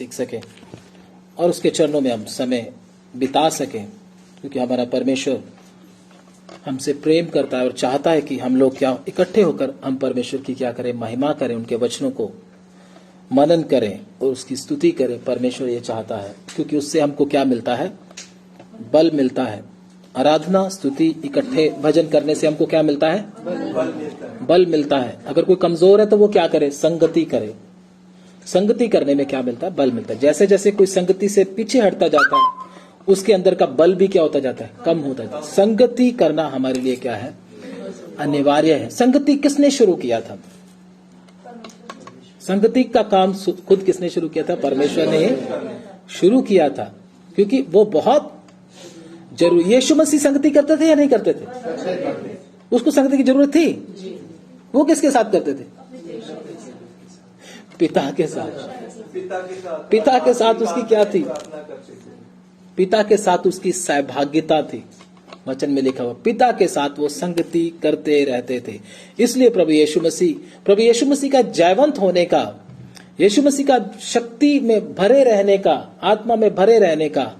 सीख सकें और उसके चरणों में हम समय बिता सकें, क्योंकि हमारा परमेश्वर हमसे प्रेम करता है और चाहता है कि हम लोग क्या इकट्ठे होकर हम परमेश्वर की क्या करें, महिमा करें, उनके वचनों को मनन करें और उसकी स्तुति करें। परमेश्वर ये चाहता है, क्योंकि उससे हमको क्या मिलता है? बल मिलता है। आराधना, स्तुति, इकट्ठे भजन करने से हमको क्या मिलता है? बल मिलता है। अगर कोई कमजोर है तो वो क्या करे? संगति करे। संगति करने में क्या मिलता है? बल मिलता है। जैसे जैसे कोई संगति से पीछे हटता जाता है, उसके अंदर का बल भी क्या होता जाता है? कम होता जाता है। संगति करना हमारे लिए क्या है? अनिवार्य है। संगति किसने शुरू किया था? संगति का काम खुद किसने शुरू किया था? परमेश्वर ने शुरू किया था, क्योंकि वो बहुत जरूरी। यीशु मसीह संगति करते थे या नहीं करते थे? उसको संगति की जरूरत थी। वो किसके साथ करते थे? पिता के साथ। पिता के साथ उसकी क्या थी? पिता के साथ उसकी सहभागिता थी। वचन में लिखा हुआ, पिता के साथ वो संगति करते रहते थे। इसलिए प्रभु यीशु मसीह का जयवंत होने का, यीशु मसीह का शक्ति में भरे रहने का, आत्मा में भरे रहने का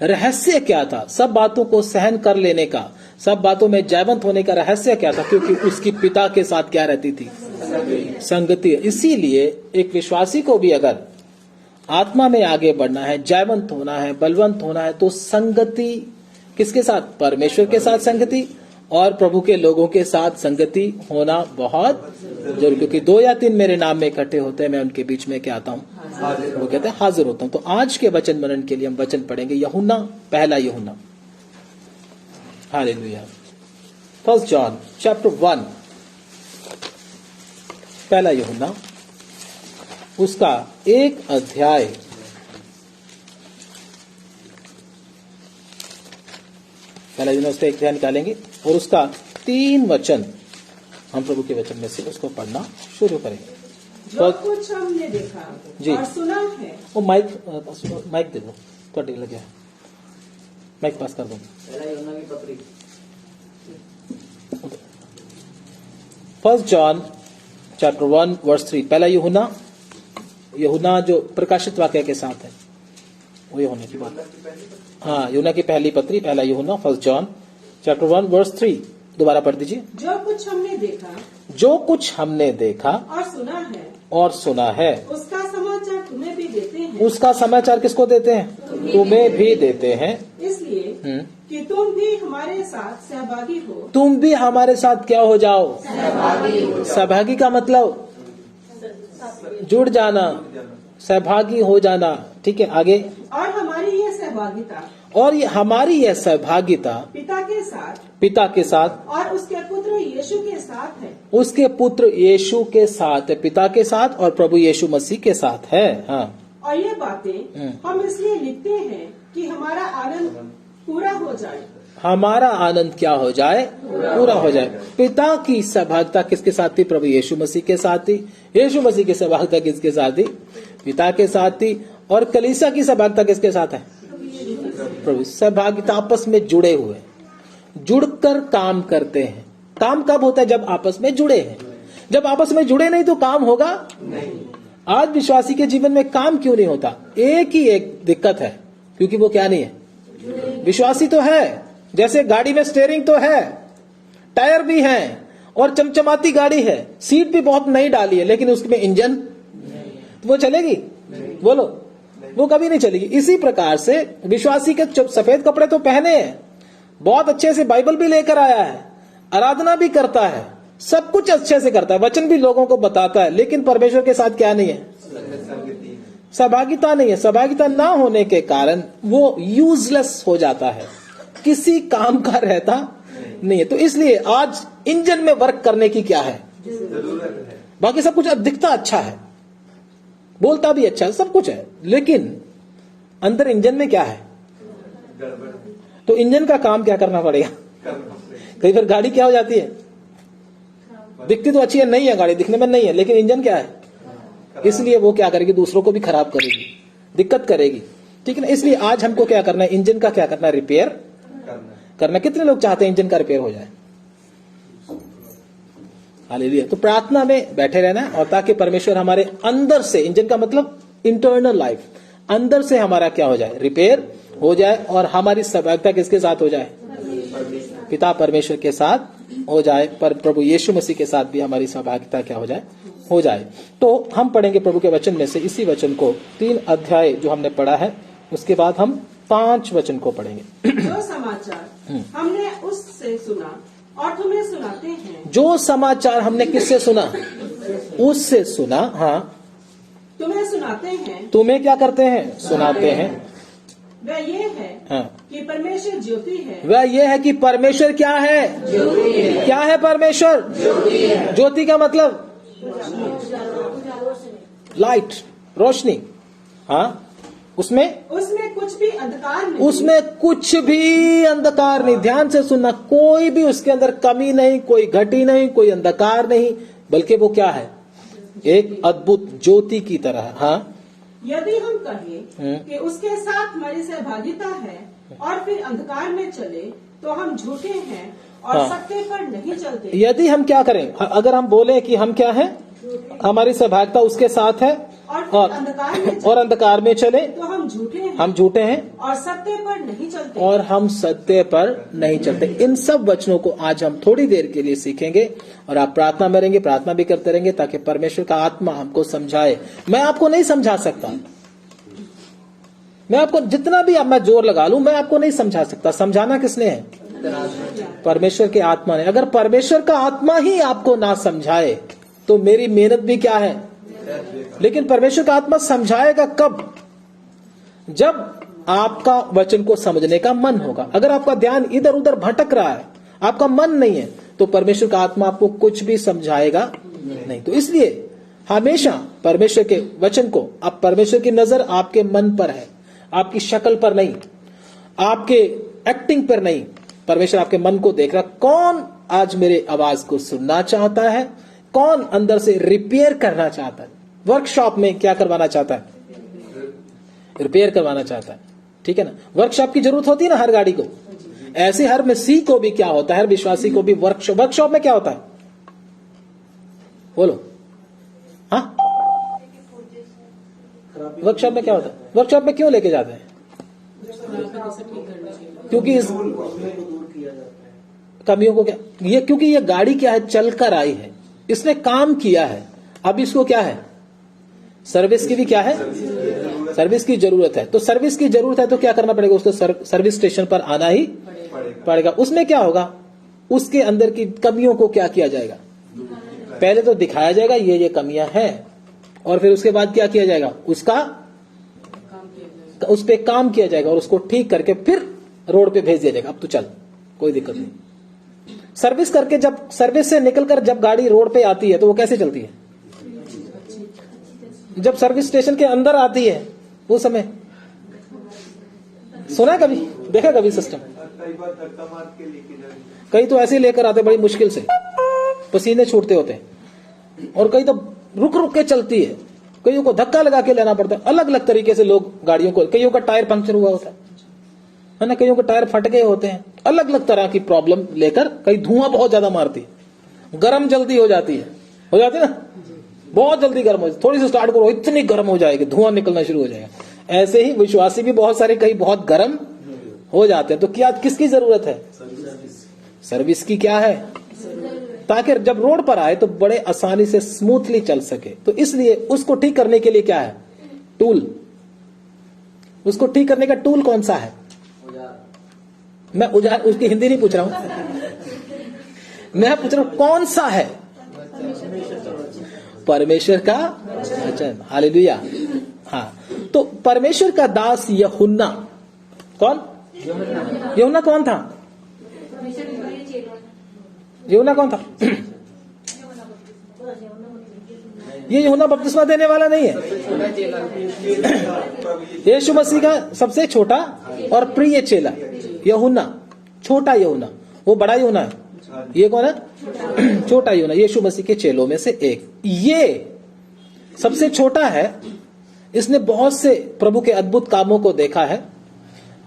रहस्य क्या था? सब बातों को सहन कर लेने का, सब बातों में जयवंत होने का रहस्य क्या था? क्योंकि उसकी पिता के साथ क्या रहती थी? संगति। इसीलिए एक विश्वासी को भी अगर आत्मा में आगे बढ़ना है, जयवंत होना है, बलवंत होना है, तो संगति किसके साथ? परमेश्वर के साथ संगति और प्रभु के लोगों के साथ संगति होना बहुत जरूरी। क्योंकि 2 या 3 मेरे नाम में इकट्ठे होते हैं, मैं उनके बीच में क्या आता हूँ? वो कहते हैं हाजिर होता हूँ। तो आज के वचन मनन के लिए हम वचन पढ़ेंगे यूहन्ना, पहला यूहन्ना। हालेलुया। 1 जॉन चैप्टर 1, पहला यूहन्ना, उसका 1 अध्याय पहला यूहन्ना उसका 1 अध्याय निकालेंगे और उसका 3 वचन हम प्रभु के वचन में से उसको पढ़ना शुरू करेंगे। जो कुछ हमने देखा जी और सुना है। वो माइक दे दो, थोड़ा लगे, माइक पास कर दो। फर्स्ट जॉन चैप्टर 1 वर्स 3, पहला यूहन्ना जो प्रकाशित वाक्य के साथ है, वो यूहन्ना की बात। हाँ, यूहन्ना की पहली पत्री, पहला यूहन्ना, फर्स्ट जॉन चैप्टर 1 वर्स 3। दोबारा पढ़ दीजिए। जो कुछ हमने देखा और सुना है उसका समाचार तुम्हें भी देते हैं। उसका समाचार किसको देते हैं? तुम्हें भी देते हैं। इसलिए कि तुम भी हमारे साथ सहभागी हो। तुम भी हमारे साथ क्या हो जाओ? सहभागी का मतलब जुड़ जाना, सहभागी हो जाना। ठीक है, आगे। और हमारी यह सहभागिता पिता के साथ और उसके पुत्र यीशु के साथ है। उसके पुत्र यीशु के साथ है, पिता के साथ और प्रभु यीशु मसीह के साथ है। हाँ, और ये बातें हम इसलिए लिखते हैं कि हमारा आनंद पूरा हो जाए। हमारा आनंद क्या हो जाए? पूरा हो जाए। पिता की सहभागिता किसके साथ थी? प्रभु यीशु मसीह के साथ थी। यीशु मसीह की सहभागिता किसके साथ थी? पिता के साथ थी। और कलीसिया की सहभागिता किसके साथ है? प्रभु। सहभागिता, आपस में जुड़े हुए, जुड़कर काम करते हैं। काम कब होता है? जब आपस में जुड़े हैं। जब आपस में जुड़े नहीं तो काम होगा नहीं। आज विश्वासी के जीवन में काम क्यों नहीं होता? एक दिक्कत है, क्योंकि वो क्या नहीं है? विश्वासी तो है, जैसे गाड़ी में स्टीयरिंग तो है, टायर भी है और चमचमाती गाड़ी है, सीट भी बहुत नई डाली है, लेकिन उसमें इंजन तो वो चलेगी? बोलो, वो कभी नहीं चलेगी। इसी प्रकार से विश्वासी के सफेद कपड़े तो पहने हैं, बहुत अच्छे से बाइबल भी लेकर आया है, आराधना भी करता है, सब कुछ अच्छे से करता है, वचन भी लोगों को बताता है, लेकिन परमेश्वर के साथ क्या नहीं है? सहभागिता नहीं है। सहभागिता ना होने के कारण वो यूजलेस हो जाता है, किसी काम का रहता नहीं है। तो इसलिए आज इंजन में वर्क करने की क्या है? जरूरत है। बाकी सब कुछ दिखता अच्छा है, बोलता भी अच्छा है, सब कुछ है, लेकिन अंदर इंजन में क्या है? तो इंजन का काम क्या करना पड़ेगा? कई बार गाड़ी क्या हो जाती है, दिखती तो अच्छी है, नहीं है गाड़ी, दिखने में नहीं है, लेकिन इंजन क्या है? इसलिए वो क्या करेगी? दूसरों को भी खराब करेगी, दिक्कत करेगी। ठीक है ना? इसलिए आज हमको क्या करना है? इंजन का क्या करना है? रिपेयर करना। कितने लोग चाहते हैं इंजन का रिपेयर हो जाए? हालेलुया। तो प्रार्थना में बैठे रहना और ताकि परमेश्वर हमारे अंदर से, इंजन का मतलब इंटरनल लाइफ, अंदर से हमारा क्या हो जाए, रिपेयर हो जाए और हमारी सहभागिता किसके साथ हो जाए, पिता परमेश्वर के साथ हो जाए, पर प्रभु यीशु मसीह के साथ भी हमारी सहभागिता क्या हो जाए। तो हम पढ़ेंगे प्रभु के वचन में से इसी वचन को, 3 अध्याय जो हमने पढ़ा है, उसके बाद हम 5 वचन को पढ़ेंगे। जो समाचार हमने उससे सुना और तुम्हें सुनाते हैं, जो समाचार हमने किससे सुना, उससे सुना, हाँ, तुम्हें सुनाते हैं, तुम्हें क्या करते हैं, सुनाते हैं। वह ये है हाँ, कि परमेश्वर ज्योति है। वह यह है कि परमेश्वर क्या है, क्या है परमेश्वर, ज्योति का मतलब लाइट, रोशनी। हाँ, उसमें कुछ भी अंधकार नहीं, उसमें कुछ भी अंधकार नहीं। ध्यान से सुनना, कोई भी उसके अंदर कमी नहीं, कोई घटी नहीं, कोई अंधकार नहीं, बल्कि वो क्या है, एक अद्भुत ज्योति की तरह। हाँ, यदि हम कहें कि उसके साथ हमारी सहभागिता है और फिर अंधकार में चले तो हम झूठे हैं और हाँ, सत्य पर नहीं चलते। यदि हम क्या करें, अगर हम बोले कि हम क्या है, हमारी सहभागिता उसके साथ है और अंधकार में चले तो हम झूठे हैं और सत्य पर नहीं चलते, और हम सत्य पर नहीं चलते। इन सब वचनों को आज हम थोड़ी देर के लिए सीखेंगे और आप प्रार्थना में रहेंगे, प्रार्थना भी करते रहेंगे ताकि परमेश्वर का आत्मा हमको समझाए। मैं आपको नहीं समझा सकता, मैं आपको जितना भी अब मैं जोर लगा लूं, मैं आपको नहीं समझा सकता। समझाना किसने है, परमेश्वर के आत्मा ने। अगर परमेश्वर का आत्मा ही आपको ना समझाए तो मेरी मेहनत भी क्या है। लेकिन परमेश्वर का आत्मा समझाएगा कब, जब आपका वचन को समझने का मन होगा। अगर आपका ध्यान इधर उधर भटक रहा है, आपका मन नहीं है, तो परमेश्वर का आत्मा आपको कुछ भी समझाएगा नहीं। तो इसलिए हमेशा परमेश्वर के वचन को, आप परमेश्वर की नजर आपके मन पर है, आपकी शक्ल पर नहीं, आपके एक्टिंग पर नहीं। परमेश्वर आपके मन को देख रहा, कौन आज मेरे आवाज को सुनना चाहता है, कौन अंदर से रिपेयर करना चाहता है, वर्कशॉप में क्या करवाना चाहता है, रिपेयर करवाना चाहता है। ठीक है ना, वर्कशॉप की जरूरत होती है ना हर गाड़ी को। ऐसे हर मसीह को भी क्या होता है, हर विश्वासी को भी वर्कशॉप में क्या होता है, बोलो। हाँ, वर्कशॉप में क्या होता है, वर्कशॉप में क्यों लेके जाते हैं, क्योंकि इस कमियों को क्या, ये क्योंकि ये गाड़ी क्या है, चल कर आई है, इसने काम किया है, अब इसको क्या है, सर्विस की भी क्या है, सर्विस की जरूरत है। तो सर्विस की जरूरत है तो क्या करना पड़ेगा, उसको सर्विस स्टेशन पर आना ही पड़ेगा। उसमें क्या होगा, उसके अंदर की कमियों को क्या किया जाएगा, पहले तो दिखाया जाएगा ये कमियां हैं, और फिर उसके बाद क्या किया जाएगा, उस पे काम किया जाएगा और उसको ठीक करके फिर रोड पे भेज दिया जाएगा। अब तो चल, कोई दिक्कत नहीं। सर्विस करके जब सर्विस से निकलकर जब गाड़ी रोड पे आती है तो वो कैसे चलती है, जब सर्विस स्टेशन के अंदर आती है वो समय सुना कभी, देखा कभी सिस्टम, कई तो ऐसे ही लेकर आते बड़ी मुश्किल से, पसीने छूटते होते हैं, और कई तो रुक रुक के चलती है, कईयों को धक्का लगा के लेना पड़ता है। अलग अलग तरीके से लोग गाड़ियों को, कईयों का टायर पंक्चर हुआ होता है ना, कईयों के टायर फट गए होते हैं, अलग अलग तरह की प्रॉब्लम लेकर। कई धुआं बहुत ज्यादा मारती, गर्म जल्दी हो जाती है ना, बहुत जल्दी गर्म हो, थोड़ी सी स्टार्ट करो इतनी गर्म हो जाएगी, धुआं निकलना शुरू हो जाएगा। ऐसे ही विश्वासी भी बहुत सारे कई बहुत गर्म हो जाते हैं। तो क्या किसकी जरूरत है, सर्विस की क्या है, ताकि जब रोड पर आए तो बड़े आसानी से स्मूथली चल सके। तो इसलिए उसको ठीक करने के लिए क्या है, टूल, उसको ठीक करने का टूल कौन सा है, मैं औजार उसकी हिंदी नहीं पूछ रहा हूं, मैं पूछ रहा हूं कौन सा है, परमेश्वर का वचन। हालेलुया। हाँ, तो परमेश्वर का दास यूहन्ना, कौन, यूहन्ना कौन था, यूहन्ना कौन था, ये यूहन्ना बपतिस्मा देने वाला नहीं है, यीशु मसीह का सबसे छोटा और प्रिय चेला यूहन्ना, छोटा यूहन्ना, वो बड़ा यूहन्ना है, ये कौन है, छोटा यूहन्ना, यीशु मसीह के चेलों में से एक। ये सबसे छोटा है, इसने बहुत से प्रभु के अद्भुत कामों को देखा है,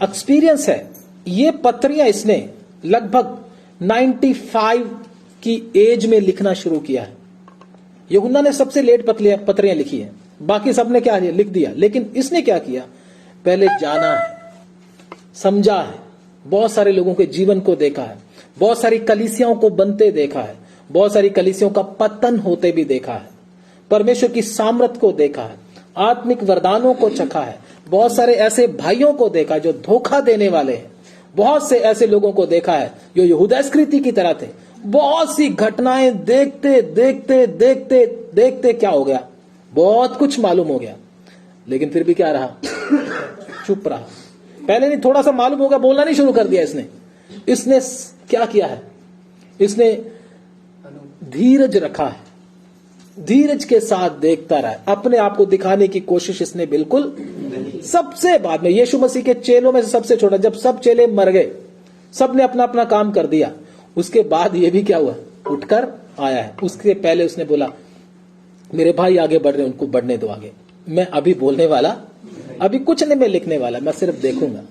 एक्सपीरियंस है। ये पत्रियां इसने लगभग 95 की एज में लिखना शुरू किया है। यूहन्ना ने सबसे लेट पत्रियां लिखी है, बाकी सबने क्या लिख दिया, लेकिन इसने क्या किया, पहले जाना है, समझा है, बहुत सारे लोगों के जीवन को देखा है, बहुत सारी कलीसियाओं को बनते देखा है, बहुत सारी कलीसियाओं का पतन होते भी देखा है, परमेश्वर की सामर्थ को देखा है, आत्मिक वरदानों को चखा है, बहुत सारे ऐसे भाइयों को देखा जो धोखा देने वाले हैं, बहुत से ऐसे लोगों को देखा है जो यहूदा इस्करियोती की तरह थे। बहुत सी घटनाएं देखते देखते देखते देखते क्या हो गया, बहुत कुछ मालूम हो गया, लेकिन फिर भी क्या रहा, चुप रहा। पहले नहीं, थोड़ा सा मालूम होगा, बोलना नहीं शुरू कर दिया इसने क्या किया है, इसने धीरज रखा है, धीरज के साथ देखता रहा, अपने आप को दिखाने की कोशिश इसने बिल्कुल सबसे बाद में, यीशु मसीह के चेलों में से सबसे छोटा, जब सब चेले मर गए, सबने अपना अपना काम कर दिया, उसके बाद ये भी क्या हुआ, उठकर आया है। उसके पहले उसने बोला मेरे भाई आगे बढ़ रहे, उनको बढ़ने दो आगे, मैं अभी बोलने वाला, अभी कुछ नहीं मैं लिखने वाला, मैं सिर्फ देखूंगा।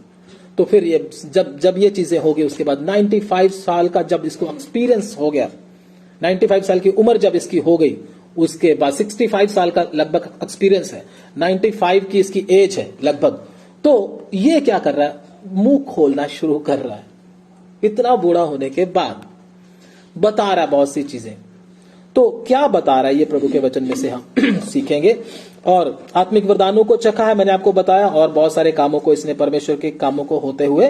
तो फिर ये जब ये चीजें हो गई, उसके बाद 95 साल का जब इसको एक्सपीरियंस हो गया, 95 साल की उम्र जब इसकी हो गई, उसके बाद 65 साल का लगभग एक्सपीरियंस है, 95 की इसकी एज है लगभग, तो ये क्या कर रहा है, मुंह खोलना शुरू कर रहा है, इतना बूढ़ा होने के बाद बता रहा है बहुत सी चीजें। तो क्या बता रहा है ये प्रभु के वचन में से हम सीखेंगे। और आत्मिक वरदानों को चखा है, मैंने आपको बताया, और बहुत सारे कामों को इसने, परमेश्वर के कामों को होते हुए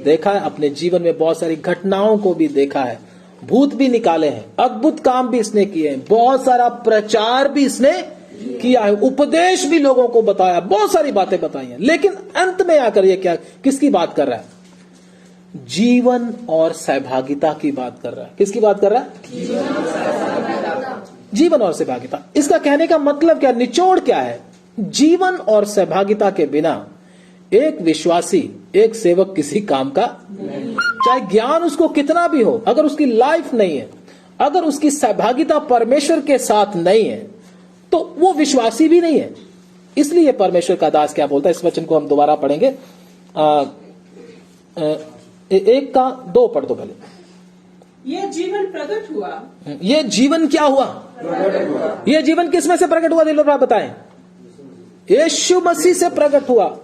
देखा है, अपने जीवन में बहुत सारी घटनाओं को भी देखा है, भूत भी निकाले हैं, अद्भुत काम भी इसने किए हैं, बहुत सारा प्रचार भी इसने किया है, उपदेश भी लोगों को बताया, बहुत सारी बातें बताई हैं। लेकिन अंत में आकर ये क्या, किसकी बात कर रहा है, जीवन और सहभागिता की बात कर रहा है। किसकी बात कर रहा है, जीवन और सहभागिता। इसका कहने का मतलब क्या, निचोड़ क्या है, जीवन और सहभागिता के बिना एक विश्वासी, एक सेवक किसी काम का, चाहे ज्ञान उसको कितना भी हो, अगर उसकी लाइफ नहीं है, अगर उसकी सहभागिता परमेश्वर के साथ नहीं है, तो वो विश्वासी भी नहीं है। इसलिए परमेश्वर का दास क्या बोलता है, इस वचन को हम दोबारा पढ़ेंगे, 1 का 2 पढ़ दो पहले। ये जीवन प्रकट हुआ, ये जीवन क्या हुआ, ये जीवन किस में से प्रकट हुआ, दिलो बताएं, यीशु मसीह से प्रकट हुआ।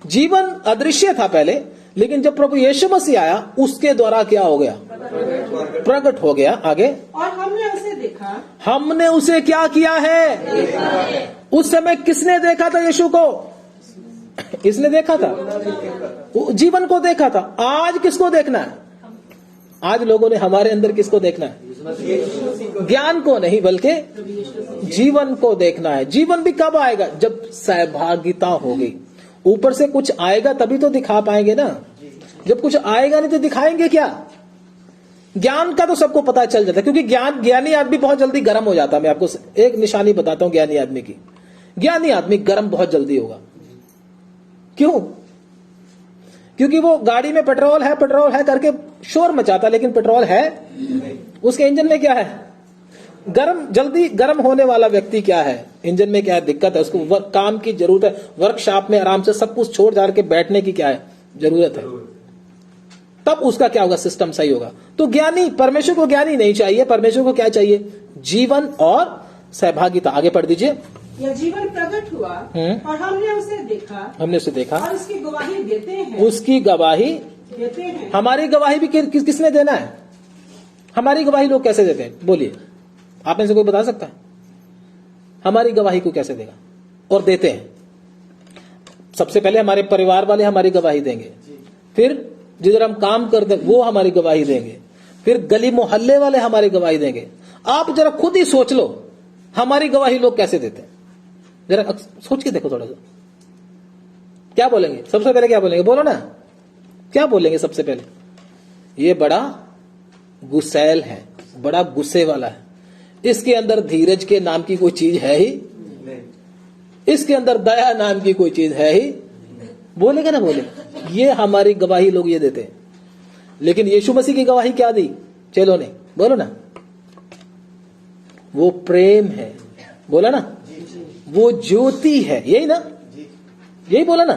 जीवन अदृश्य था पहले, लेकिन जब प्रभु यीशु मसीह आया, उसके द्वारा क्या हो गया, प्रकट हो गया। आगे, और हमने उसे देखा, हमने उसे क्या किया है, उस समय किसने देखा था यीशु को, इसने देखा था, जीवन को देखा था। आज किसको देखना है, आज लोगों ने हमारे अंदर किसको देखना है, ज्ञान को नहीं बल्कि जीवन को देखना है। जीवन भी कब आएगा, जब सहभागिता होगी। ऊपर से कुछ आएगा तभी तो दिखा पाएंगे ना, जब कुछ आएगा नहीं तो दिखाएंगे क्या। ज्ञान का तो सबको पता चल जाता है, क्योंकि ज्ञानी आदमी बहुत जल्दी गर्म हो जाता है। मैं आपको एक निशानी बताता हूं ज्ञानी आदमी की, ज्ञानी आदमी गर्म बहुत जल्दी होगा। क्यों, क्योंकि वो गाड़ी में पेट्रोल है करके शोर मचाता, लेकिन पेट्रोल है, उसके इंजन में क्या है, जल्दी गर्म होने वाला व्यक्ति क्या है, इंजन में क्या है, दिक्कत है, उसको काम की जरूरत है, वर्कशॉप में आराम से सब कुछ छोड़ जाकर के बैठने की क्या है, जरूरत है, तब उसका क्या होगा, सिस्टम सही होगा। तो ज्ञानी, परमेश्वर को ज्ञानी नहीं चाहिए, परमेश्वर को क्या चाहिए, जीवन और सहभागिता। आगे पढ़ दीजिए। यह जीवन प्रकट हुआ और हमने उसे देखा और उसकी गवाही देते हैं, उसकी गवाही देते हैं। हमारी गवाही भी किसने देना है, हमारी गवाही लोग कैसे देते हैं, बोलिए, आप में से कोई बता सकता है, हमारी गवाही को कैसे देगा और देते हैं। सबसे पहले हमारे परिवार वाले हमारी गवाही देंगे, फिर जिधर हम काम करते वो हमारी गवाही देंगे, फिर गली मोहल्ले वाले हमारी गवाही देंगे। आप जरा खुद ही सोच लो, हमारी गवाही लोग कैसे देते हैं, जरा सोच के देखो थोड़ा सा। क्या बोलेंगे सबसे पहले, क्या बोलेंगे, बोलो ना, क्या बोलेंगे सबसे पहले, ये बड़ा गुस्सैल है, बड़ा गुस्से वाला है, इसके अंदर धीरज के नाम की कोई चीज है ही, इसके अंदर दया नाम की कोई चीज है ही, बोलेगा ना, बोलेगा। ये हमारी गवाही लोग ये देते हैं। लेकिन यीशु मसीह की गवाही क्या दी चेलों ने, बोलो ना, वो प्रेम है, बोला ना, वो ज्योति है, यही ना, यही बोला ना,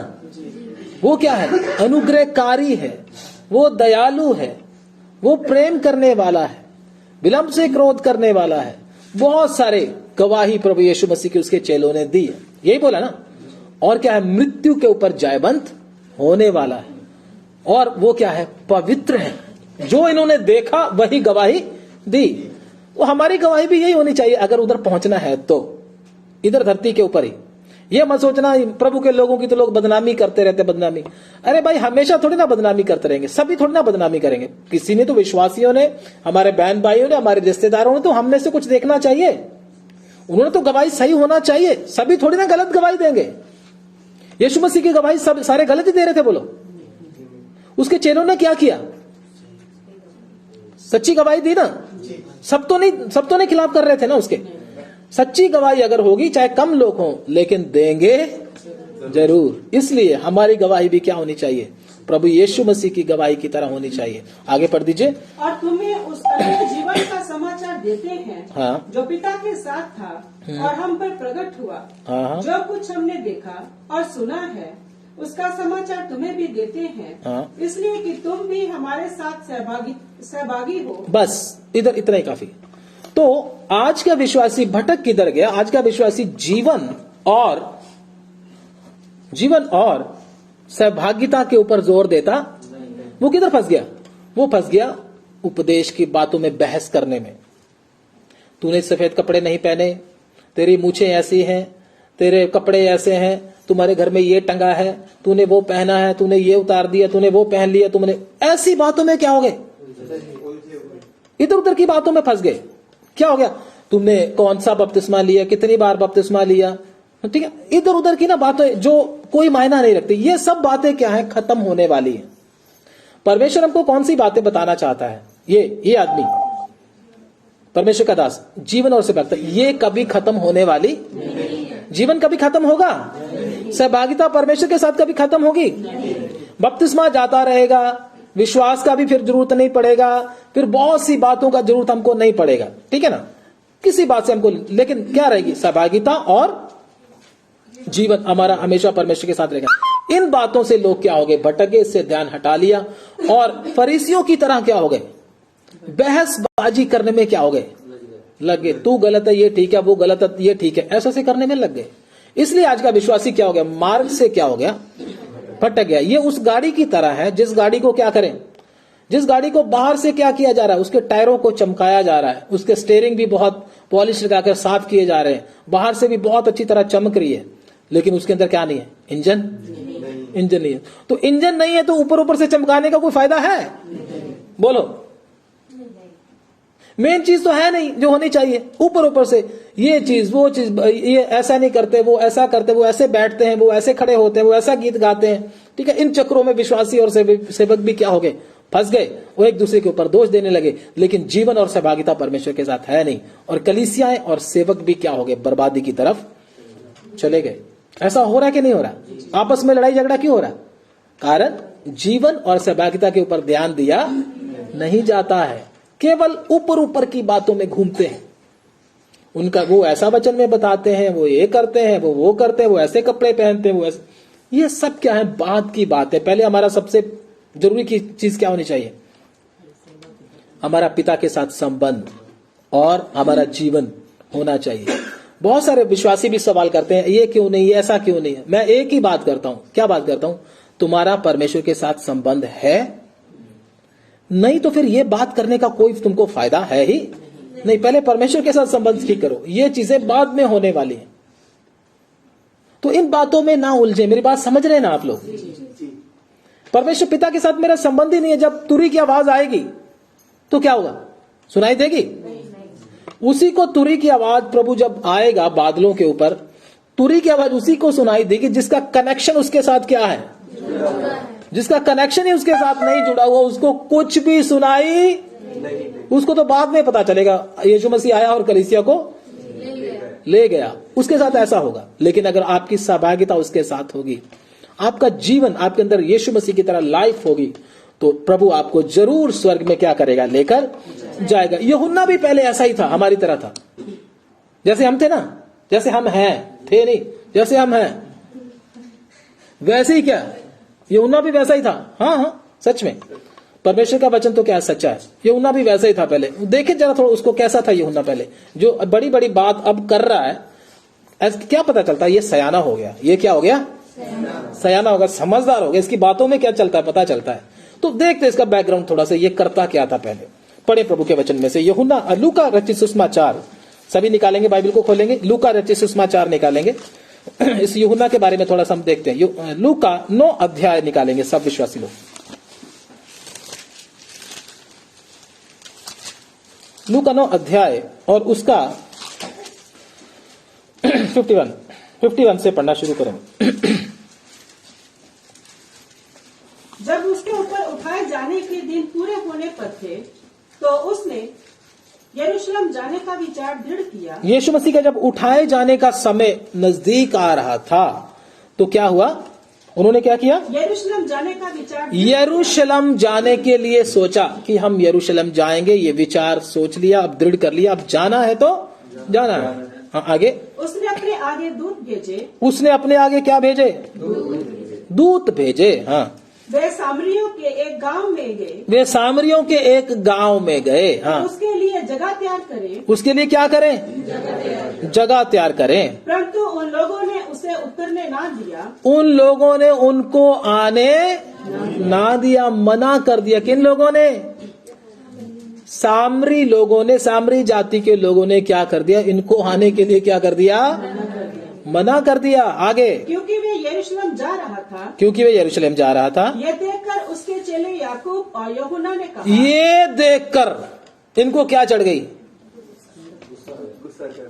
वो क्या है, अनुग्रहकारी है, वो दयालु है, वो प्रेम करने वाला है, विलंब से क्रोध करने वाला है। बहुत सारे गवाही प्रभु यीशु मसीह की उसके चेलों ने दी है। यही बोला ना। और क्या है, मृत्यु के ऊपर जयवंत होने वाला है। और वो क्या है, पवित्र है। जो इन्होंने देखा वही गवाही दी। वो हमारी गवाही भी यही होनी चाहिए अगर उधर पहुंचना है तो, इधर धरती के ऊपर ही। ये मत सोचना प्रभु के लोगों की तो लोग बदनामी करते रहते, बदनामी। अरे भाई, हमेशा थोड़ी ना बदनामी करते रहेंगे, सभी थोड़ी ना बदनामी करेंगे। किसी ने तो, विश्वासियों ने, हमारे बहन भाइयों ने, हमारे रिश्तेदारों ने तो हम में से कुछ देखना चाहिए। उन्होंने तो गवाही सही होना चाहिए। सभी थोड़ी ना गलत गवाही देंगे। यीशु मसीह की गवाही सब सारे गलत ही दे रहे थे, बोलो। उसके चेलों ने क्या किया, सच्ची गवाही दी ना। सब तो नहीं खिलाफ कर रहे थे ना उसके। सच्ची गवाही अगर होगी, चाहे कम लोग हों, लेकिन देंगे जरूर। इसलिए हमारी गवाही भी क्या होनी चाहिए, प्रभु यीशु मसीह की गवाही की तरह होनी चाहिए। आगे पढ़ दीजिए। और तुम्हें उस अनंत जीवन का समाचार देते हैं, हाँ। जो पिता के साथ था और हम पर प्रकट हुआ। हाँ। जो कुछ हमने देखा और सुना है, उसका समाचार तुम्हें भी देते हैं। हाँ। इसलिए कि तुम भी हमारे साथ सहभागी हो। बस इधर इतना ही काफी। तो आज का विश्वासी भटक किधर गया? आज का विश्वासी जीवन और सहभागिता के ऊपर जोर देता, वो किधर फंस गया? वो फंस गया उपदेश की बातों में, बहस करने में। तूने सफेद कपड़े नहीं पहने, तेरी मूछें ऐसी हैं, तेरे कपड़े ऐसे हैं, तुम्हारे घर में ये टंगा है, तूने वो पहना है, तूने ये उतार दिया, तूने वो पहन लिया, तुमने ऐसी बातों में क्या हो गए? इधर उधर की बातों में फंस गए। क्या हो गया? तुमने कौन सा बपतिस्मा लिया, कितनी बार बपतिस्मा लिया, ठीक है, इधर उधर की ना बातें जो कोई मायना नहीं रखती। ये सब बातें क्या है, खत्म होने वाली है। परमेश्वर हमको कौन सी बातें बताना चाहता है? ये आदमी, परमेश्वर का दास, जीवन और सहभागिता, ये कभी खत्म होने वाली जीवन कभी खत्म होगा? सहभागिता परमेश्वर के साथ कभी खत्म होगी? बपतिस्मा जाता रहेगा, विश्वास का भी फिर जरूरत नहीं पड़ेगा, फिर बहुत सी बातों का जरूरत हमको नहीं पड़ेगा, ठीक है ना, किसी बात से हमको। लेकिन क्या रहेगी? सहभागिता और जीवन हमारा हमेशा परमेश्वर के साथ रहेगा। इन बातों से लोग क्या हो गए? भटक गए, इससे ध्यान हटा लिया और फरीसियों की तरह क्या हो गए? बहसबाजी करने में क्या हो गए? लग गए। तू गलत है, ये ठीक है, वो गलत है, ये ठीक है, ऐसा से करने में लग गए। इसलिए आज का विश्वासी क्या हो गया? मार्ग से क्या हो गया? भटक गया। ये उस गाड़ी की तरह है जिस गाड़ी को क्या करें, जिस गाड़ी को बाहर से क्या किया जा रहा है, उसके टायरों को चमकाया जा रहा है, उसके स्टीयरिंग भी बहुत पॉलिश लगाकर साफ किए जा रहे हैं, बाहर से भी बहुत अच्छी तरह चमक रही है, लेकिन उसके अंदर क्या नहीं है? इंजन नहीं है। तो इंजन नहीं है तो ऊपर ऊपर से चमकाने का कोई फायदा है? बोलो। मेन चीज तो है नहीं जो होनी चाहिए। ऊपर ऊपर से ये चीज, वो चीज, ये ऐसा नहीं करते, वो ऐसा करते, वो ऐसे बैठते हैं, वो ऐसे खड़े होते हैं, वो ऐसा गीत गाते हैं, ठीक है। इन चक्रों में विश्वासी और सेवक भी क्या हो गए? फंस गए। वो एक दूसरे के ऊपर दोष देने लगे, लेकिन जीवन और सहभागिता परमेश्वर के साथ है नहीं। और कलीसियाएं और सेवक भी क्या हो गए? बर्बादी की तरफ चले गए। ऐसा हो रहा है कि नहीं हो रहा? आपस में लड़ाई झगड़ा क्यों हो रहा? कारण जीवन और सहभागिता के ऊपर ध्यान दिया नहीं जाता है। केवल ऊपर ऊपर की बातों में घूमते हैं। उनका वो ऐसा वचन में बताते हैं, वो ये करते हैं, वो करते हैं, वो ऐसे कपड़े पहनते हैं, वो ऐसे। ये सब क्या है? बाद की बात है। पहले हमारा सबसे जरूरी की चीज क्या होनी चाहिए? हमारा पिता के साथ संबंध और हमारा जीवन होना चाहिए। बहुत सारे विश्वासी भी सवाल करते हैं, ये क्यों नहीं, ऐसा क्यों नहीं है। मैं एक ही बात करता हूं। क्या बात करता हूं? तुम्हारा परमेश्वर के साथ संबंध है? नहीं तो फिर ये बात करने का कोई तुमको फायदा है ही नहीं। पहले परमेश्वर के साथ संबंध ठीक करो, ये चीजें बाद में होने वाली हैं। तो इन बातों में ना उलझे। मेरी बात समझ रहे हैं ना आप लोग? परमेश्वर पिता के साथ मेरा संबंध ही नहीं है। जब तुरी की आवाज आएगी तो क्या होगा? सुनाई देगी? उसी को तुरी की आवाज, प्रभु जब आएगा बादलों के ऊपर, तुरी की आवाज उसी को सुनाई देगी जिसका कनेक्शन उसके साथ क्या है? जिसका कनेक्शन ही उसके साथ नहीं जुड़ा हुआ, उसको कुछ भी सुनाई, उसको तो बाद में पता चलेगा। यीशु मसीह आया और कलीसिया को ले गया, उसके साथ ऐसा होगा। लेकिन अगर आपकी सहभागिता उसके साथ होगी, आपका जीवन आपके अंदर यीशु मसीह की तरह लाइफ होगी, तो प्रभु आपको जरूर स्वर्ग में क्या करेगा? लेकर जाएगा। यूहन्ना भी पहले ऐसा ही था, हमारी तरह था। जैसे हम थे ना, जैसे हम हैं, थे नहीं, जैसे हम हैं वैसे ही क्या यूहन्ना भी वैसा ही था। हाँ, सच में परमेश्वर का वचन तो क्या सच्चा है। यूहन्ना भी वैसा ही था पहले। देखे जरा थोड़ा उसको, कैसा था यूहन्ना पहले, जो बड़ी बड़ी बात अब कर रहा है। ऐसे क्या पता चलता है? ये सयाना हो गया। ये क्या हो गया? सयाना होगा, समझदार हो गया, इसकी बातों में क्या चलता है पता चलता है। तो देखते इसका बैकग्राउंड थोड़ा सा, ये करता क्या था पहले। पढ़े प्रभु के वचन में से यूहन्ना लूका रचित सुसमाचार, सभी निकालेंगे, बाइबल को खोलेंगे, लूका रचित सुसमाचार निकालेंगे। इस यूहन्ना के बारे में थोड़ा सा हम देखते हैं। लूका 9 अध्याय निकालेंगे सब विश्वासी लोग। लूका 9 अध्याय और उसका 51 से पढ़ना शुरू करेंगे। जब उसके ऊपर उठाए जाने के दिन पूरे होने पर थे, तो उसने यरूशलेम जाने का विचार दृढ़ किया। यीशु मसीह का जब उठाए जाने का समय नजदीक आ रहा था, तो क्या हुआ? उन्होंने क्या किया? यरूशलेम जाने का विचार, यरूशलेम जाने के लिए सोचा कि हम यरूशलेम जाएंगे। ये विचार सोच लिया, अब दृढ़ कर लिया, अब जाना है तो जाना है। हाँ, आगे उसने अपने आगे दूत भेजे। उसने अपने आगे क्या भेजे? दूत भेजे। हाँ, वे सामरियों के एक गांव में गए। वे सामरियों के एक गांव में गए। हाँ, उसके लिए जगह तैयार करें। उसके लिए क्या करें? जगह तैयार करें। परंतु उन लोगों ने उसे उतरने ना दिया। उन लोगों ने उनको आने ना दिया, मना कर दिया। किन लोगों ने? सामरी लोगों ने, सामरी जाति के लोगों ने क्या कर दिया? इनको आने के लिए क्या कर दिया? मना कर दिया। आगे, क्योंकि वे यरूशलेम जा रहा था। क्योंकि वे यरूशलेम जा रहा था। ये देखकर उसके चेले याकूब और यूहन्ना ने कहा। ये देखकर इनको क्या चढ़ गई?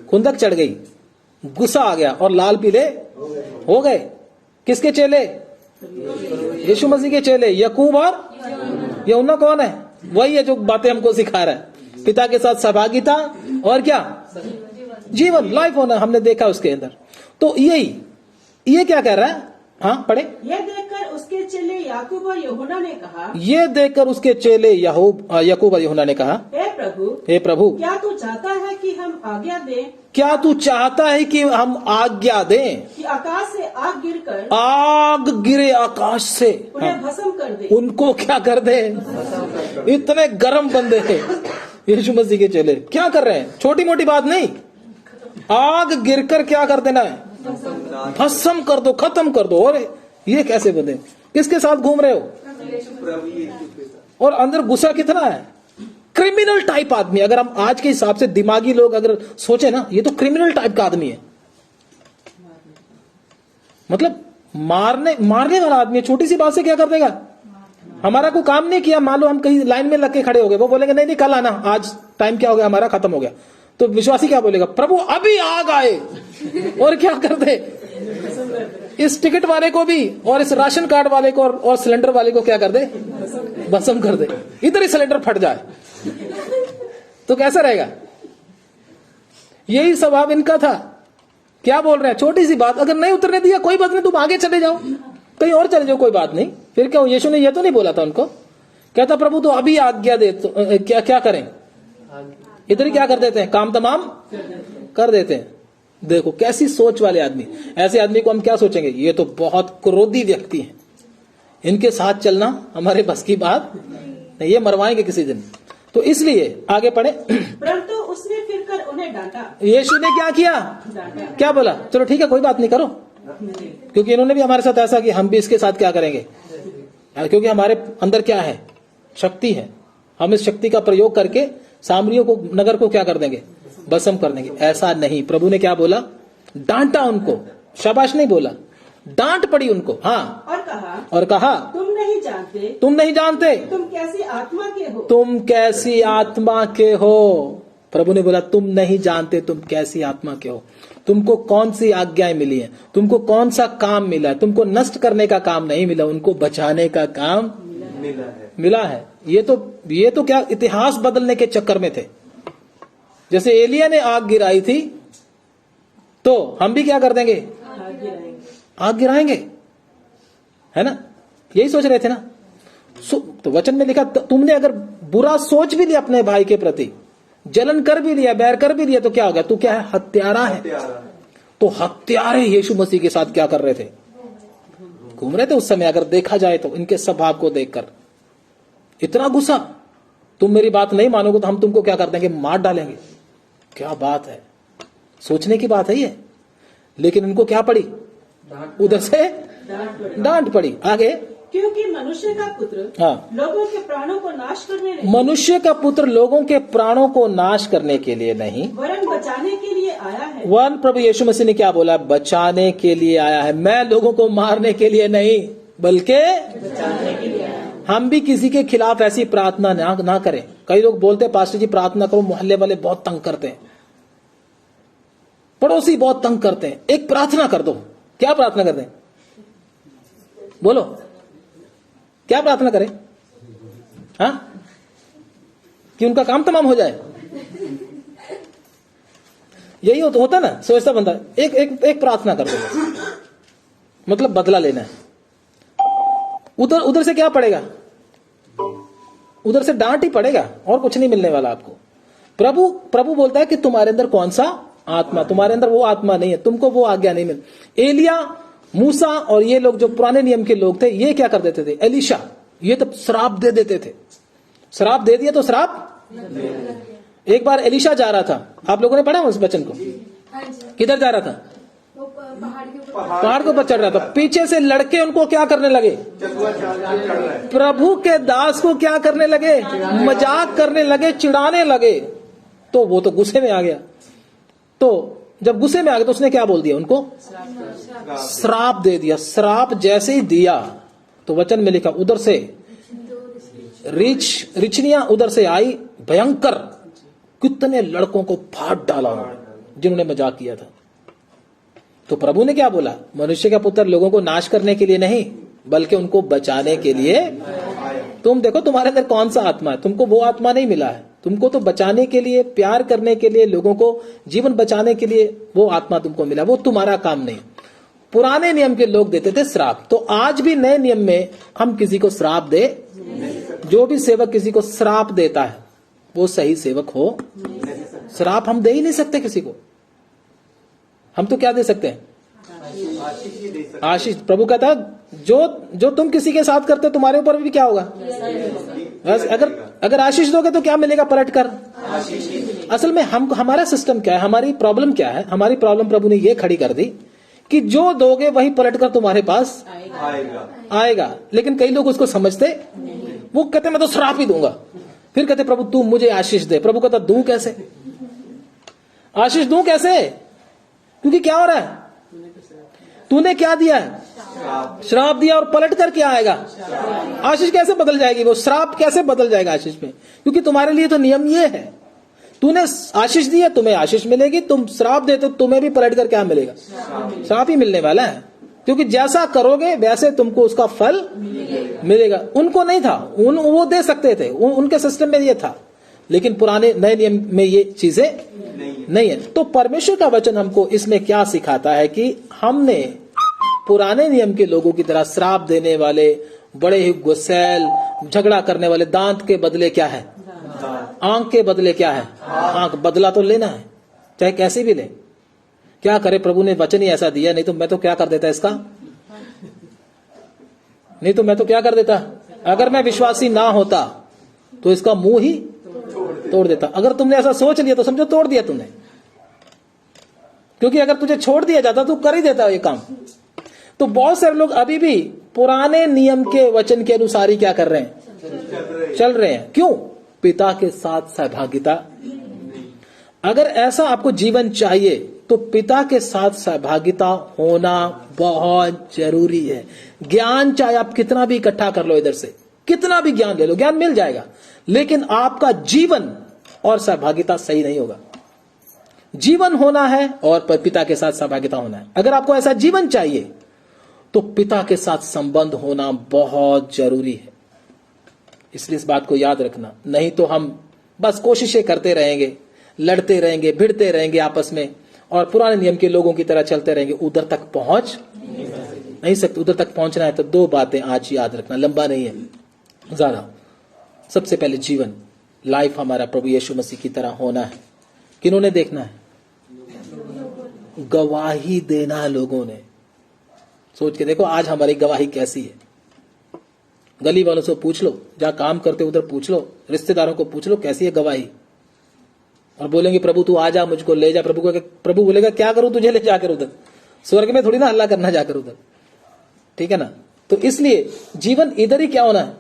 खुंदक चढ़ गई, गुस्सा आ गया और लाल पीले हो गए। किसके चेले? यीशु मसीह के चेले, याकूब और यूहन्ना। कौन है? वही है जो बातें हमको सिखा रहा है। पिता के साथ सहभागिता और क्या? जीवन, लाइफ होना, हमने देखा उसके अंदर। तो ये क्या कह रहा है? हाँ, पढ़े। ये देखकर उसके चेले याकूब और यूहन्ना ने कहा। ये देखकर उसके चेले याकूब और यूहन्ना ने कहा, हे प्रभु, क्या तू चाहता है कि हम आज्ञा दें? क्या तू चाहता है कि हम आज्ञा दें कि आकाश से आग गिरकर, आग गिरे आकाश से, उन्हें भस्म कर दे? उनको क्या कर दे? इतने गर्म बंदे हैं यीशु मसीह के चेले। क्या कर रहे हैं? छोटी मोटी बात नहीं, आग गिरकर क्या कर देना है? भस्म कर दो, खत्म कर दो। और ये कैसे बंदे? किसके साथ घूम रहे हो? और अंदर गुस्सा कितना है? क्रिमिनल टाइप आदमी। अगर हम आज के हिसाब से दिमागी लोग अगर सोचे ना, ये तो क्रिमिनल टाइप का आदमी है। मतलब मारने वाला आदमी है। छोटी सी बात से क्या कर देगा? हमारा कोई काम नहीं किया, मान लो हम कहीं लाइन में लग के खड़े हो गए, वो बोलेंगे नहीं कल आना, आज टाइम क्या हो गया हमारा, खत्म हो गया। तो विश्वासी क्या बोलेगा? प्रभु अभी आग आए। और क्या कर दे? इस टिकट वाले को भी और इस राशन कार्ड वाले को और सिलेंडर वाले को क्या कर दे? भस्म कर दे। इधर ही सिलेंडर फट जाए तो कैसा रहेगा? यही स्वभाव इनका था। क्या बोल रहे हैं? छोटी सी बात, अगर नहीं उतरने दिया कोई बात नहीं, तुम आगे चले जाओ, कहीं और चले जाओ, कोई बात नहीं। फिर क्या? यीशु ने यह तो नहीं बोला था उनको? कहता प्रभु तो अभी आज्ञा दे। तो क्या करें? इधर ही क्या कर देते हैं? काम तमाम कर देते हैं। देखो कैसी सोच वाले आदमी। ऐसे आदमी को हम क्या सोचेंगे? ये तो बहुत क्रोधी व्यक्ति है, इनके साथ चलना हमारे बस की बात नहीं, ये मरवाएंगे किसी दिन। तो इसलिए आगे पढ़े। परंतु उसने फिर कर उन्हें डांटा। यीशु ने क्या किया? क्या बोला? चलो ठीक है, कोई बात नहीं, करो। क्योंकि इन्होंने भी हमारे साथ ऐसा कि हम भी इसके साथ क्या करेंगे? क्योंकि हमारे अंदर क्या है? शक्ति है। हम इस शक्ति का प्रयोग करके सामरियों को, नगर को क्या कर देंगे? भस्म कर देंगे। ऐसा नहीं। प्रभु ने क्या बोला? डांटा उनको। शाबाश नहीं बोला, डांट पड़ी उनको। हाँ, और कहा तुम नहीं जानते, तुम नहीं जानते, तुम कैसी आत्मा के हो, तुम कैसी आत्मा के हो। प्रभु ने बोला तुम नहीं जानते तुम कैसी आत्मा के हो। तुमको कौन सी आज्ञाएं मिली हैं, तुमको कौन सा काम मिला है। तुमको नष्ट करने का काम नहीं मिला, उनको बचाने का काम मिला है। ये तो क्या इतिहास बदलने के चक्कर में थे। जैसे एलिया ने आग गिराई थी, तो हम भी क्या कर देंगे? आग गिराएंगे, है ना? यही सोच रहे थे ना। तो वचन में लिखा तुमने अगर बुरा सोच भी लिया अपने भाई के प्रति, जलन कर भी लिया, बैर कर भी लिया, तो क्या हो गया? तू क्या है? हत्यारा है। तो हत्यारे यीशु मसीह के साथ क्या कर रहे थे? घूम रहे थे उस समय। अगर देखा जाए तो इनके स्वभाव को देखकर इतना गुस्सा, तुम मेरी बात नहीं मानोगे तो हम तुमको क्या कर देंगे? मार डालेंगे। क्या बात है, सोचने की बात है ये। लेकिन इनको क्या पड़ी? उधर से डांट पड़ी। आगे, क्योंकि मनुष्य का पुत्र हाँ, लोगों के प्राणों को नाश करने नहीं, मनुष्य का पुत्र लोगों के प्राणों को नाश करने के लिए नहीं, वरन बचाने के लिए आया है। वन प्रभु यीशु मसीह ने क्या बोला? बचाने के लिए आया है। मैं लोगों को मारने के लिए नहीं, बल्कि बचाने के लिए आया है। हम भी किसी के खिलाफ ऐसी प्रार्थना ना करें। कई लोग बोलते हैं पास्टर जी प्रार्थना करो, मोहल्ले वाले बहुत तंग करते हैं, पड़ोसी बहुत तंग करते हैं, एक प्रार्थना कर दो। क्या प्रार्थना करते हैं? बोलो, क्या प्रार्थना करें? हाँ, कि उनका काम तमाम हो जाए। यही होता ना, सोचता बंदा एक प्रार्थना कर दो, मतलब बदला लेना है। उधर से क्या पड़ेगा? उधर से डांट ही पड़ेगा और कुछ नहीं मिलने वाला आपको। प्रभु बोलता है कि तुम्हारे अंदर कौन सा आत्मा, तुम्हारे अंदर वो आत्मा नहीं है, तुमको वो आज्ञा नहीं मिल। एलिया, मूसा और ये लोग जो पुराने नियम के लोग थे, ये क्या कर देते थे? एलीशा, ये तो श्राप दे देते थे। श्राप दे दिया तो श्राप। एक बार एलीशा जा रहा था, आप लोगों ने पढ़ा उस वचन को? किधर जा रहा था? पहाड़ के ऊपर चढ़ रहा था। पीछे से लड़के उनको क्या करने लगे? प्रभु के दास को क्या करने लगे? मजाक करने लगे, चिढ़ाने लगे। तो वो तो गुस्से में आ गया। तो जब गुस्से में आ गया तो उसने क्या बोल दिया? उनको श्राप दे दिया। श्राप जैसे ही दिया तो वचन में लिखा, उधर से रिचनियां उधर से आई, भयंकर, कितने लड़कों को फाड़ डाला जिन्होंने मजाक किया था। तो प्रभु ने क्या बोला? मनुष्य का पुत्र लोगों को नाश करने के लिए नहीं, बल्कि उनको बचाने के लिए। तुम देखो तुम्हारे अंदर कौन सा आत्मा है, तुमको वो आत्मा नहीं मिला है। तुमको तो बचाने के लिए, प्यार करने के लिए, लोगों को जीवन बचाने के लिए वो आत्मा तुमको मिला, वो तुम्हारा काम नहीं। पुराने नियम के लोग देते थे श्राप, तो आज भी नए नियम में हम किसी को श्राप दे, जो भी सेवक किसी को श्राप देता है वो सही सेवक हो। श्राप हम दे ही नहीं सकते किसी को। हम तो क्या दे सकते हैं? आशीष। प्रभु कहता है जो तुम किसी के साथ करते हो तुम्हारे ऊपर भी क्या होगा? बस अगर आशीष दोगे तो क्या मिलेगा पलट कर? असल में हमारा सिस्टम क्या है, हमारी प्रॉब्लम क्या है? हमारी प्रॉब्लम प्रभु ने ये खड़ी कर दी कि जो दोगे वही पलट कर तुम्हारे पास आएगा। लेकिन कई लोग उसको समझते, वो कहते मैं तो श्राप ही दूंगा, फिर कहते प्रभु तू मुझे आशीष दे। प्रभु कहता दूं कैसे? आशीष दूं कैसे? क्योंकि क्या हो रहा है? तूने क्या दिया है? श्राप दिया, और पलट कर क्या आएगा? आशीष कैसे बदल जाएगी? वो श्राप कैसे बदल जाएगा आशीष में? क्योंकि तुम्हारे लिए तो नियम ये है, तूने आशीष दी है तुम्हें आशीष मिलेगी, तुम श्राप देते तो तुम्हें भी पलट कर क्या मिलेगा? श्राप ही मिलने वाला है। क्योंकि जैसा करोगे वैसे तुमको उसका फल मिलेगा। उनको नहीं था, वो दे सकते थे, उनके सिस्टम में ये था, लेकिन पुराने नए नियम में ये चीजें नहीं है। तो परमेश्वर का वचन हमको इसमें क्या सिखाता है कि हमने पुराने नियम के लोगों की तरह श्राप देने वाले, बड़े ही गुस्सैल, झगड़ा करने वाले, दांत के बदले क्या है? आंख के बदले क्या है? आंख। बदला तो लेना है, चाहे कैसे भी ले। क्या करे? प्रभु ने वचन ही ऐसा दिया, नहीं तो मैं तो क्या कर देता इसका? नहीं तो मैं तो क्या कर देता? अगर मैं विश्वासी ना होता तो इसका मुंह ही तोड़ देता। अगर तुमने ऐसा सोच लिया तो समझो तोड़ दिया तुमने, क्योंकि अगर तुझे छोड़ दिया जाता तो कर ही देता ये काम। तो बहुत सारे लोग अभी भी पुराने नियम के वचन के अनुसार ही क्या कर रहे हैं? चल रहे हैं। क्यों? पिता के साथ सहभागिता। अगर ऐसा आपको जीवन चाहिए तो पिता के साथ सहभागिता होना बहुत जरूरी है। ज्ञान चाहे आप कितना भी इकट्ठा कर लो, इधर से कितना भी ज्ञान ले लो, ज्ञान मिल जाएगा, लेकिन आपका जीवन और सहभागिता सही नहीं होगा। जीवन होना है और पिता के साथ सहभागिता होना है। अगर आपको ऐसा जीवन चाहिए तो पिता के साथ संबंध होना बहुत जरूरी है। इसलिए इस बात को याद रखना, नहीं तो हम बस कोशिशें करते रहेंगे, लड़ते रहेंगे, भिड़ते रहेंगे आपस में, और पुराने नियम के लोगों की तरह चलते रहेंगे, उधर तक पहुंच नहीं सकते। उधर तक पहुंचना है तो दो बातें आज याद रखना, लंबा नहीं है ज्यादा। सबसे पहले जीवन, लाइफ हमारा प्रभु यीशु मसीह की तरह होना है। किन्होंने देखना है? गवाही देना है लोगों ने। सोच के देखो आज हमारी गवाही कैसी है। गली वालों से पूछ लो, जहां काम करते उधर पूछ लो, रिश्तेदारों को पूछ लो कैसी है गवाही, और बोलेंगे प्रभु तू आ जा, मुझको ले जा। प्रभु बोलेगा क्या करूं तुझे ले जाकर उधर? स्वर्ग में थोड़ी ना हल्ला करना जाकर उधर, ठीक है ना। तो इसलिए जीवन इधर ही क्या होना है,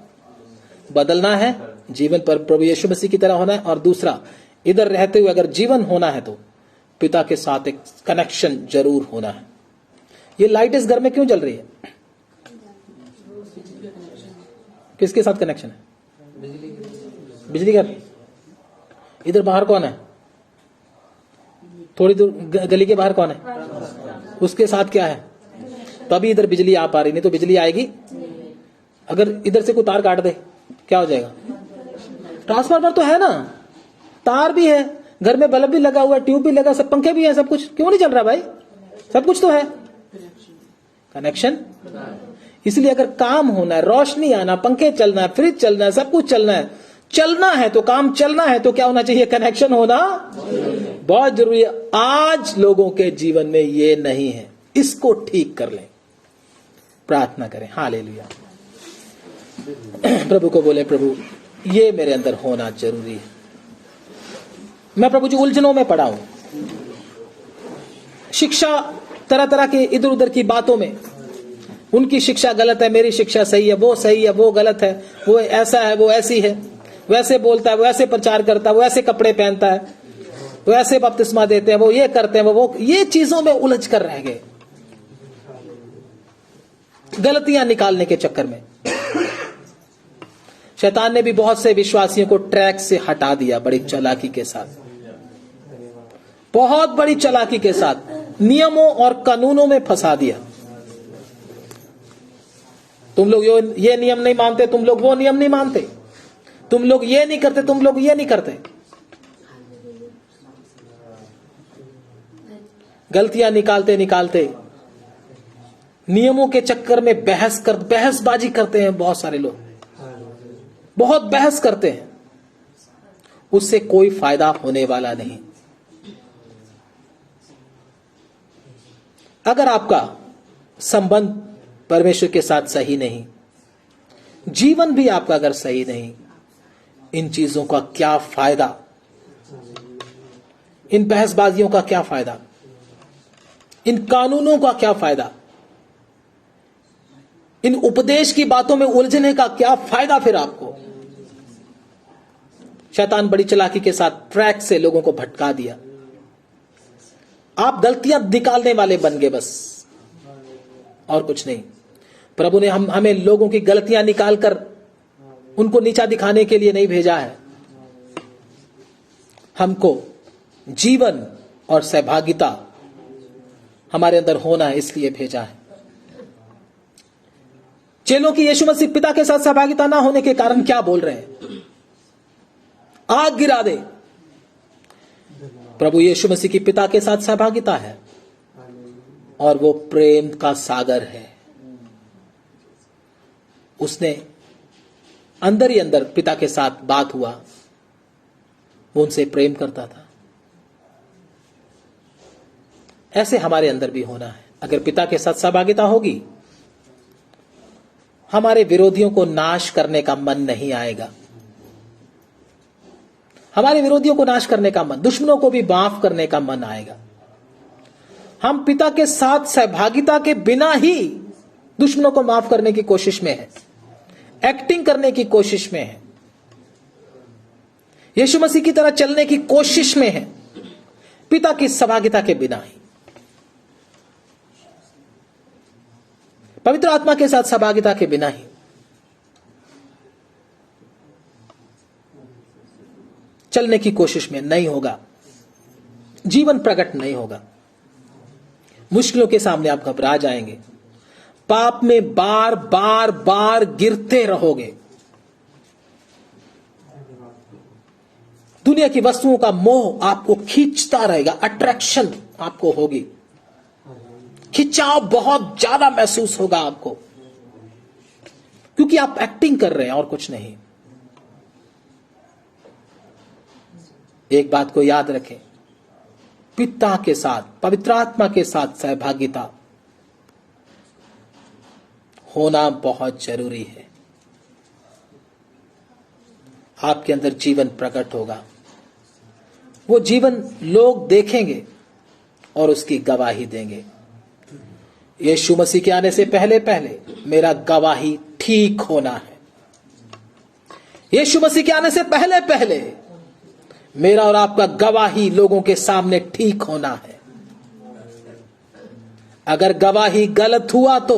बदलना है, जीवन पर प्रभु यीशु मसीह की तरह होना है। और दूसरा, इधर रहते हुए अगर जीवन होना है तो पिता के साथ एक कनेक्शन जरूर होना है। ये लाइट इस घर में क्यों जल रही है, किसके साथ कनेक्शन है, बिजली घर। इधर बाहर कौन है, थोड़ी दूर गली के बाहर कौन है, उसके साथ क्या है, तभी इधर बिजली आ पा रही, नहीं तो बिजली आएगी। अगर इधर से कोई तार काट दे क्या हो जाएगा, ट्रांसफार्मर तो है ना, तार भी है, घर में बल्ब भी लगा हुआ है, ट्यूब भी लगा, सब पंखे भी है, सब कुछ क्यों नहीं चल रहा भाई, सब कुछ तो है, कनेक्शन। इसलिए अगर काम होना है, रोशनी आना, पंखे चलना है, फ्रिज चलना है, सब कुछ चलना है तो काम चलना है तो क्या होना चाहिए, कनेक्शन होना बहुत जरूरी है। आज लोगों के जीवन में ये नहीं है, इसको ठीक कर लें, प्रार्थना करें। हालेलुया। प्रभु को बोले, प्रभु ये मेरे अंदर होना जरूरी है। मैं प्रभु जी उलझनों में पड़ा हूं, शिक्षा तरह तरह के इधर उधर की बातों में, उनकी शिक्षा गलत है, मेरी शिक्षा सही है, वो गलत है, वो ऐसा है, वो ऐसी है, वैसे बोलता है, वो ऐसे प्रचार करता है, वो ऐसे कपड़े पहनता है, वो ऐसे बपतिस्मा देते हैं, वो ये करते हैं, वो ये चीजों में उलझ कर रह गए, गलतियां निकालने के चक्कर में। शैतान ने भी बहुत से विश्वासियों को ट्रैक से हटा दिया, बड़ी चालाकी के साथ, बहुत बड़ी चालाकी के साथ नियमों और कानूनों में फंसा दिया। तुम लोग ये नियम नहीं मानते, तुम लोग वो नियम नहीं मानते, तुम लोग ये नहीं करते, तुम लोग ये नहीं करते। गलतियां निकालते निकालते नियमों के चक्कर में बहसबाजी करते हैं बहुत सारे लोग, बहुत बहस करते हैं, उससे कोई फायदा होने वाला नहीं। अगर आपका संबंध परमेश्वर के साथ सही नहीं, जीवन भी आपका अगर सही नहीं, इन चीजों का क्या फायदा, इन बहसबाजियों का क्या फायदा, इन कानूनों का क्या फायदा, इन उपदेश की बातों में उलझने का क्या फायदा फिर आपको। शैतान बड़ी चालाकी के साथ ट्रैक से लोगों को भटका दिया, आप गलतियां निकालने वाले बन गए बस, और कुछ नहीं। प्रभु ने हमें लोगों की गलतियां निकालकर उनको नीचा दिखाने के लिए नहीं भेजा है, हमको जीवन और सहभागिता हमारे अंदर होना है, इसलिए भेजा है। चेलों की यीशु मसीह पिता के साथ सहभागिता ना होने के कारण क्या बोल रहे हैं, आग गिरा दे। प्रभु यीशु मसीह की पिता के साथ सहभागिता है और वो प्रेम का सागर है। उसने अंदर ही अंदर पिता के साथ बात हुआ, वो उनसे प्रेम करता था। ऐसे हमारे अंदर भी होना है। अगर पिता के साथ सहभागिता होगी, हमारे विरोधियों को नाश करने का मन नहीं आएगा, हमारे विरोधियों को नाश करने का मन, दुश्मनों को भी माफ करने का मन आएगा। हम पिता के साथ सहभागिता के बिना ही दुश्मनों को माफ करने की कोशिश में है, एक्टिंग करने की कोशिश में है, यीशु मसीह की तरह चलने की कोशिश में है, पिता की सहभागिता के बिना ही। पवित्र आत्मा के साथ सहभागिता के बिना ही चलने की कोशिश में नहीं होगा, जीवन प्रकट नहीं होगा। मुश्किलों के सामने आप घबरा जाएंगे, पाप में बार बार बार गिरते रहोगे, दुनिया की वस्तुओं का मोह आपको खींचता रहेगा, अट्रैक्शन आपको होगी, खिंचाव बहुत ज्यादा महसूस होगा आपको, क्योंकि आप एक्टिंग कर रहे हैं और कुछ नहीं। एक बात को याद रखें, पिता के साथ, पवित्र आत्मा के साथ सहभागिता होना बहुत जरूरी है। आपके अंदर जीवन प्रकट होगा, वो जीवन लोग देखेंगे और उसकी गवाही देंगे। यीशु मसीह के आने से पहले पहले मेरा गवाही ठीक होना है। यीशु मसीह के आने से पहले पहले मेरा और आपका गवाही लोगों के सामने ठीक होना है। अगर गवाही गलत हुआ तो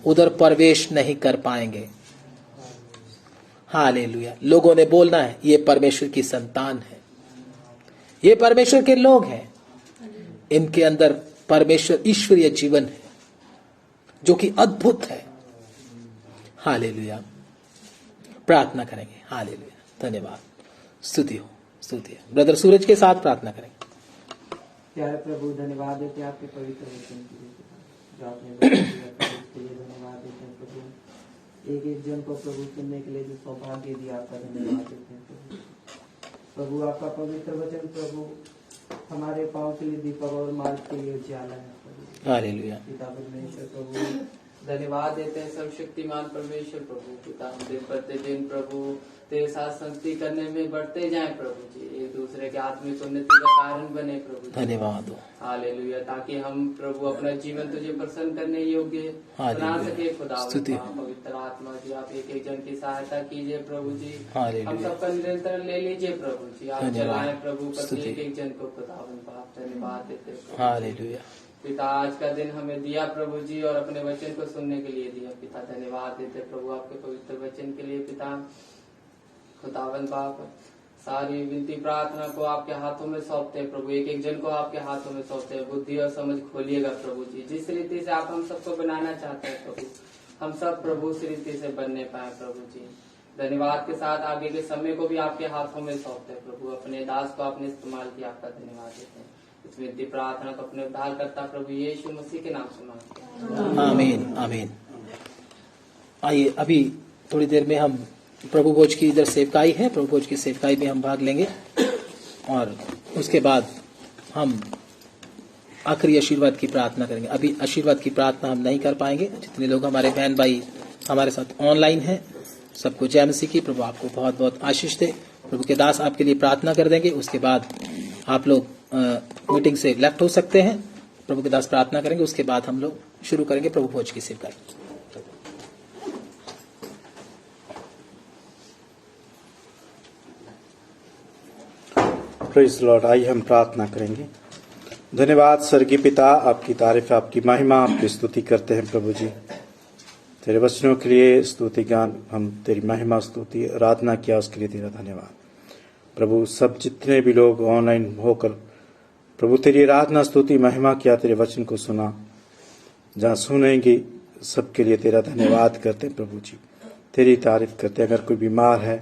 उधर प्रवेश नहीं कर पाएंगे। हालेलुया। लोगों ने बोलना है ये परमेश्वर की संतान है, ये परमेश्वर के लोग हैं, इनके अंदर परमेश्वर ईश्वरीय जीवन है जो कि अद्भुत है। हालेलुया। प्रार्थना करेंगे। हालेलुया। धन्यवाद। स्तुति हो, स्तुति हो। ब्रदर सूरज के साथ प्रार्थना करेंगे। प्यारे प्रभु, धन्यवाद देते हैं आपके पवित्र वचन के लिए जो आपने बताया, उसके लिए धन्यवाद देते हैं प्रभु। एक एक जन को प्रभु सुनने के लिए जो सौभाग्य दिया, आपका धन्यवाद देते हैं प्रभु। प्रभु आपका पवित्र वचन प्रभु हमारे पाँव के लिए दीपक और मार्ग के लिए उजाला है प्रभु। हालेलुया। पिता परमेश्वर प्रभु, धन्यवाद देते हैं सर्वशक्तिमान परमेश्वर प्रभु। पिता हम दिन प्रतिदिन प्रभु तेरे साथ संगति करने में बढ़ते जाएं प्रभु जी, एक दूसरे के आत्मिक उन्नति का कारण बने प्रभु। धन्यवाद हो। हालेलुया। ताकि हम प्रभु अपना जीवन तुझे प्रसन्न करने योग्य बना सके खुदा। पवित्र आत्मा जी आप एक एक जन की सहायता कीजिए प्रभु जी। हम सबका निरंतर ले लीजिए प्रभु जी। आप चलाएं प्रभु प्रत्येक एक जन को खुदावन बाप। धन्यवाद देते हालेलुया। पिता आज का दिन हमें दिया प्रभु जी और अपने वचन को सुनने के लिए दिया पिता। धन्यवाद देते प्रभु आपके पवित्र वचन के लिए पिता। खुदावन बाप सारी विनती प्रार्थना को आपके हाथों में सौंपते हैं प्रभु। एक एक जन को आपके हाथों में सौंपते हैं। बुद्धि और समझ खोलिएगा प्रभु जी। जिस रीति से आप हम सबको बनाना चाहते हैं प्रभु, हम सब प्रभु उस रीति से बनने पाए प्रभु जी। धन्यवाद के साथ आगे के समय को भी आपके हाथों में सौंपते हैं प्रभु। अपने दास को आपने इस्तेमाल किया, आपका धन्यवाद देते हैं। इस विनती प्रार्थना को अपने उद्धार करता प्रभु यीशु मसीह के नाम से मांगते हैं। आमीन, आमीन। आइए अभी थोड़ी देर में हम प्रभु भोज की इधर सेवकाई है, प्रभु भोज की सेवकाई में हम भाग लेंगे और उसके बाद हम आखिरी आशीर्वाद की प्रार्थना करेंगे। अभी आशीर्वाद की प्रार्थना हम नहीं कर पाएंगे। जितने लोग हमारे बहन भाई हमारे साथ ऑनलाइन हैं, सबको जय मसीह की। प्रभु आपको बहुत बहुत आशीष दे। प्रभु के दास आपके लिए प्रार्थना कर देंगे। उसके बाद आप लोग मीटिंग से लेफ्ट हो सकते हैं। प्रभु के दास प्रार्थना करेंगे, उसके बाद हम लोग शुरू करेंगे प्रभु भोज की सेवकाई। Praise Lord. आइए हम प्रार्थना करेंगे। धन्यवाद स्वर्गीय पिता, आपकी तारीफ, आपकी महिमा, आपकी स्तुति करते हैं प्रभु जी। तेरे वचनों के लिए स्तुति गान, हम तेरी महिमा स्तुति आराधना किया, उसके लिए तेरा धन्यवाद प्रभु। सब जितने भी लोग ऑनलाइन होकर प्रभु तेरी आराधना स्तुति महिमा किया, तेरे वचन को सुना, जहाँ सुनेंगे सबके लिए तेरा धन्यवाद करते हैं प्रभु जी। तेरी तारीफ करते हैं। अगर कोई बीमार है,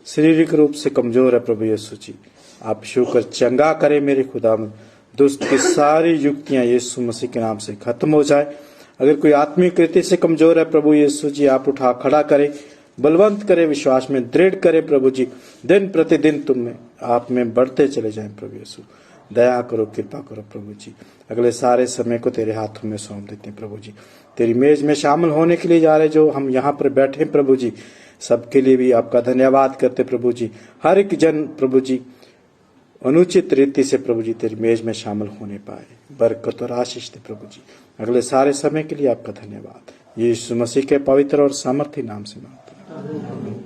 शारीरिक रूप से कमजोर है प्रभु यीशु जी, आप शुक्र चंगा करे मेरे खुदा। दुष्ट की सारी युक्तियां यीशु मसीह के नाम से खत्म हो जाए। अगर कोई आत्मिक रीति से कमजोर है प्रभु यीशु जी, आप उठा खड़ा करे, बलवंत करे, विश्वास में दृढ़ करे प्रभु जी। दिन प्रतिदिन तुम में आप में बढ़ते चले जाएं प्रभु यीशु। दया करो, कृपा करो प्रभु जी। अगले सारे समय को तेरे हाथों में सौंप देते हैं प्रभु जी। तेरी मेज में शामिल होने के लिए जा रहे जो हम यहाँ पर बैठे प्रभु जी, सबके लिए भी आपका धन्यवाद करते प्रभु जी। हर एक जन प्रभु जी अनुचित रीति से प्रभु जी तेरी मेज में शामिल होने पाए, बरकत और आशीष दे प्रभु जी। अगले सारे समय के लिए आपका धन्यवाद यीशु मसीह के पवित्र और सामर्थी नाम से मांगते हैं।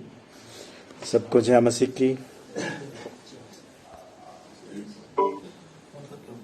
सबको जय मसीह की।